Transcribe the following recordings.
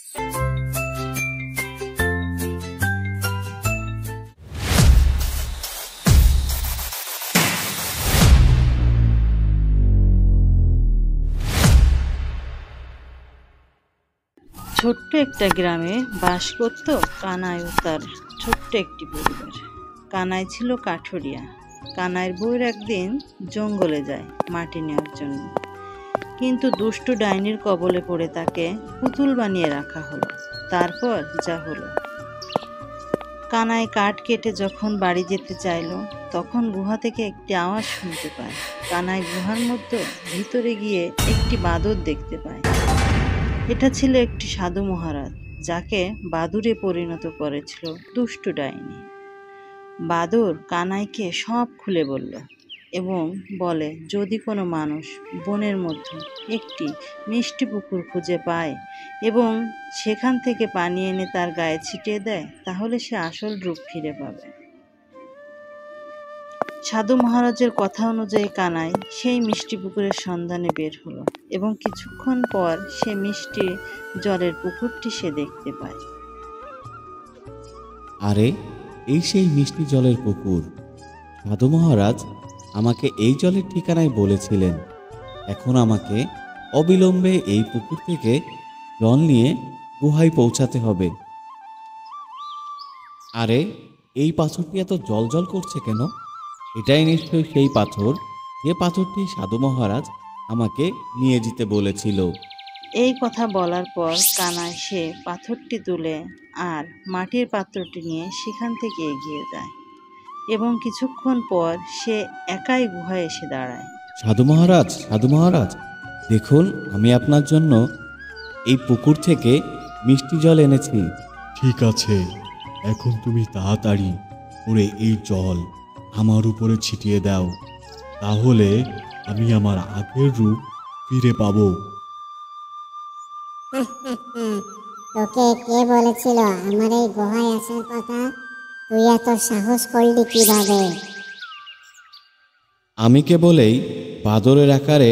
ছোট্ট একটা গ্রামে বাস করত কানাই ও তার ছোট্ট একটি পরিবার। কানাই ছিল কাঠুরিয়া। কানাইয়ের বউয়ের একদিন জঙ্গলে যায় মাটি নেওয়ার জন্য, কিন্তু দুষ্টু ডাইনির কবলে পড়ে তাকে পুতুল বানিয়ে রাখা হলো। তারপর যা হলো, কানাই কাঠ কেটে যখন বাড়ি যেতে চাইল, তখন গুহা থেকে একটি আওয়াজ শুনতে পায়। কানাই গুহার মধ্যে ভিতরে গিয়ে একটি বাদর দেখতে পায়। এটা ছিল একটি সাধু মহারাজ, যাকে বাদুড়ে পরিণত করেছিল দুষ্টু ডাইনি। বাদর কানাইকে সব খুলে বলল এবং বলে, যদি কোনো মানুষ বনের মধ্যে একটি মিষ্টি পুকুর খুঁজে পায় এবং সেখান থেকে পানি এনে তার গায়ে ছিটিয়ে দেয়, তাহলে সে আসল রূপ ফিরে পাবে। সাধু মহারাজের কথা অনুযায়ী কানাই সেই মিষ্টি পুকুরের সন্ধানে বের হলো এবং কিছুক্ষণ পর সে মিষ্টি জলের পুকুরটি সে দেখতে পায়। আরে, এই সেই মিষ্টি জলের পুকুর। সাধু মহারাজ আমাকে এই জলের ঠিকানায় বলেছিলেন। এখন আমাকে অবিলম্বে এই পুকুর থেকে জল নিয়ে গুহায় পৌঁছাতে হবে। আরে, এই পাথরটি এত জ্বলজ্বল করছে কেন? এটাই নিশ্চয়ই সেই পাথর, যে পাথরটি সাধু মহারাজ আমাকে নিয়ে যেতে বলেছিল। এই কথা বলার পর কানাই সে পাথরটি তুলে আর মাটির পাত্রটি নিয়ে সেখান থেকে এগিয়ে যায় এবং কিছুক্ষণ পর সে একাই গুহায় এসে দাঁড়ায়। সাধু মহারাজ, সাধু মহারাজ, দেখুন, আমি আপনার জন্য এই পুকুর থেকে মিষ্টি জল এনেছি। ঠিক আছে, এখন তুমি তাড়াতাড়ি করে এই জল আমার উপরে ছিটিয়ে দাও, তাহলে আমি আমার আগের রূপ ফিরে পাবো। তোকে কে বলেছিল আমার এই গুহায় আসার কথা? তুই এত সাহস করলি কিভাবে? আমি কেবলেই বাদরের আকারে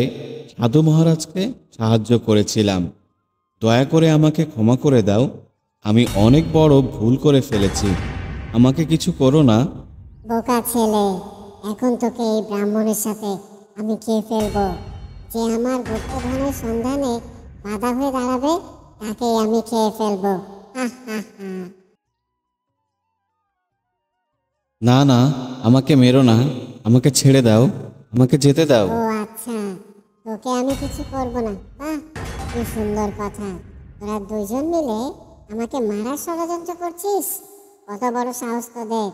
সাধু মহারাজকে সাহায্য করেছিলাম। দয়া করে আমাকে ক্ষমা করে দাও। আমি অনেক বড় ভুল করে ফেলেছি। আমাকে কিছু করো না। বোকা ছেলে, এখন তোকে এই ব্রাহ্মণের সাথে আমি খেয়ে ফেলবো। যে আমার গুপ্তধনের সন্ধানে বাধা হয়ে দাঁড়াবে, তাকেই আমি খেয়ে ফেলবো। না না, আমাকে মেরো না, আমাকে ছেড়ে দাও, আমাকে যেতে দাও। ও আচ্ছা, তোকে আমি কিছু করবো না। কি সুন্দর কথা। তোরা দুইজন মিলে আমাকে মারার ষড়যন্ত্র করছিস? কত বড় সাহস তোদের!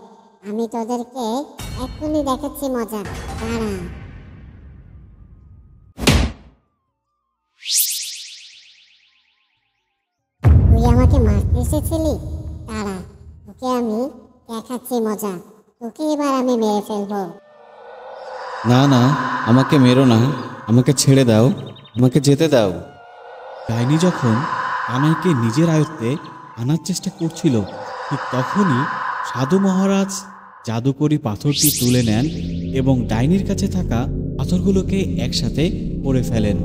আমি তোদেরকে এক্ষুনি দেখাচ্ছি মজা। দাঁড়া। তুই আমাকে মারতে এসেছিলি? দাঁড়া, তোকে আমি দেখাচ্ছি মজা। তোকে এবার আমি মেরে ফেলবো। না না, আমাকে মেরো না, আমাকে ছেড়ে দাও, আমাকে যেতে দাও। ডাইনি যখন কানাইকে নিজের আয়ত্তে আনার চেষ্টা করছিল, ঠিক তখনই সাধু মহারাজ জাদুকরি পাথরটি তুলে নেন এবং ডাইনির কাছে থাকা পাথরগুলোকে একসাথে পড়ে ফেলেন।